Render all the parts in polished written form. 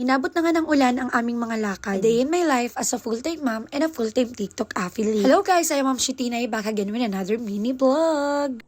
Inabot na nga ng ulan ang aming mga lakad. A day in my life as a full-time mom and a full-time TikTok affiliate. Hello guys, I am Ma'am Shitinay, back again with another mini vlog.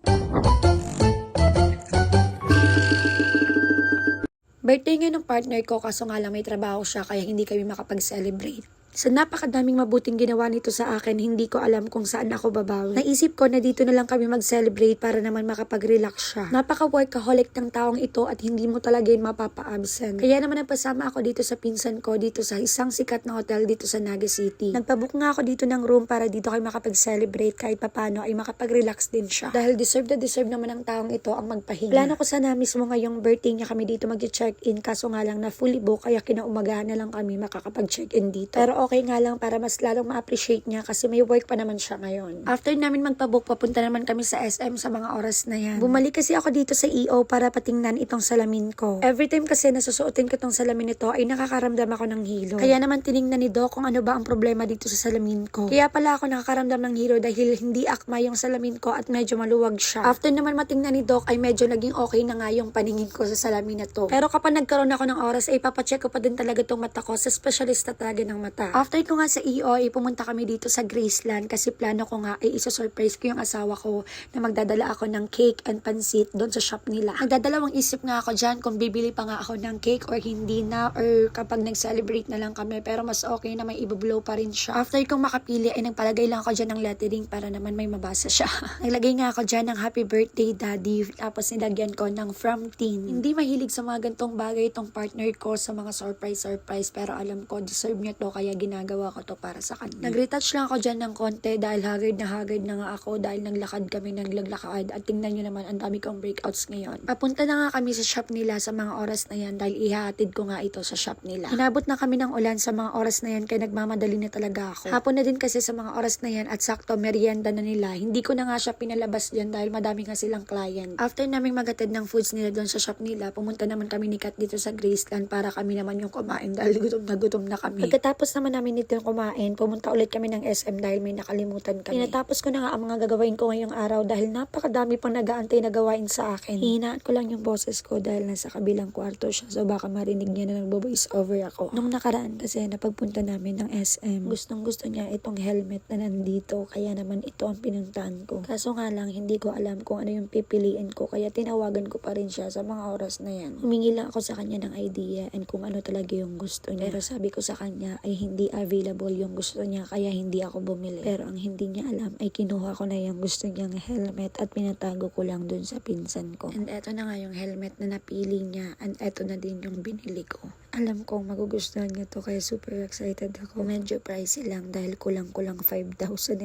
Birthday ngayon ng partner ko, kaso nga lang may trabaho siya kaya hindi kami makapag-celebrate. Sa napakadaming mabuting ginawa nito sa akin, hindi ko alam kung saan ako babawi. Naisip ko na dito na lang kami mag-celebrate para naman makapag-relax siya. Napaka-workaholic ng taong ito at hindi mo talaga yun mapapa-absent. Kaya naman nagpasama ako dito sa pinsan ko dito sa isang sikat na hotel dito sa Naga City. Nagpabook nga ako dito ng room para dito kayo makapag-celebrate kahit papano ay makapag-relax din siya. Dahil deserve na deserve naman ng taong ito ang magpahinga. Plano ko sana mismo ngayong birthday niya kami dito mag-check-in, kaso nga lang na fully book kaya kinaumagahan na lang kami makakapag-check-in dito. Pero okay nga lang para mas lalong ma-appreciate niya kasi may work pa naman siya ngayon. After namin magpabook, papunta naman kami sa SM sa mga oras na yan. Bumalik kasi ako dito sa EO para patingnan itong salamin ko. Every time kasi nasusuotin ko itong salamin nito ay nakakaramdam ako ng hilo. Kaya naman tiningnan ni Doc kung ano ba ang problema dito sa salamin ko. Kaya pala ako nakakaramdam ng hilo dahil hindi akma yung salamin ko at medyo maluwag siya. After naman matingnan ni Doc ay medyo naging okay na nga yung paningin ko sa salamin na to. Pero kapag nagkaroon ako ng oras ay papacheck ko pa din talaga itong mata ko sa specialista talaga ng mata. After ko nga sa EO, pumunta kami dito sa Graceland kasi plano ko nga ay isa-surprise ko yung asawa ko na magdadala ako ng cake and pansit doon sa shop nila. Nagdadalawang isip nga ako dyan kung bibili pa nga ako ng cake or hindi na or kapag nag-celebrate na lang kami, pero mas okay na may ibublow pa rin siya. After kong makapili ay nagpalagay lang ako dyan ng lettering para naman may mabasa siya. Naglagay nga ako dyan ng happy birthday daddy tapos nilagyan ko ng from teen. Hindi mahilig sa mga gantong bagay itong partner ko sa mga surprise pero alam ko deserve niya to kaya ginagawa ko to para sa kanya. Nag-retouch lang ako dyan ng konti dahil haggard na nga ako dahil naglakad kami naglakad at tingnan nyo naman ang dami kong breakouts ngayon. Papunta na nga kami sa shop nila sa mga oras na yan dahil ihahatid ko nga ito sa shop nila. Inabot na kami ng ulan sa mga oras na yan kaya nagmamadali na talaga ako. Hapon na din kasi sa mga oras na yan at sakto merienda na nila. Hindi ko na nga siya pinalabas dyan dahil madami nga silang client. After naming magatid ng foods nila doon sa shop nila, pumunta naman kami ni Kat dito sa Graceland para kami naman yung kumain dahil gutom na kami. Pagkatapos naman namin nito kumain, pumunta ulit kami ng SM dahil may nakalimutan kami. Tinatapos ko na nga ang mga gagawin ko ngayong araw dahil napakadami pang nag-aantay na gawain sa akin. Hihinaan ko lang yung boses ko dahil nasa kabilang kwarto siya so baka marinig niya na nagbo-voice over ako. Nung nakaraan kasi napagpunta namin ng SM, gustong gusto niya itong helmet na nandito kaya naman ito ang pinuntahan ko. Kaso nga lang hindi ko alam kung ano yung pipiliin ko kaya tinawagan ko pa rin siya sa mga oras na yan. Humingi lang ako sa kanya ng idea and kung ano talaga yung gusto niya. Pero sabi ko sa kanya ay hindi available yung gusto niya kaya hindi ako bumili. Pero ang hindi niya alam ay kinuha ko na yung gusto niyang helmet at pinatago ko lang dun sa pinsan ko. And eto na nga yung helmet na napili niya and eto na din yung binili ko. Alam kong magugustuhan niya to kaya super excited ako. Medyo pricey lang dahil kulang-kulang 5,000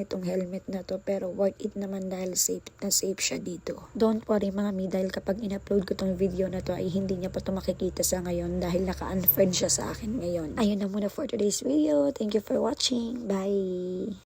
itong helmet na to pero worth it naman dahil safe na safe siya dito. Don't worry mami dahil kapag in-upload ko tong video na to ay hindi niya pa to makikita sa ngayon dahil naka-unfriend siya sa akin ngayon. Ayun na muna for today's video. Thank you for watching. Bye!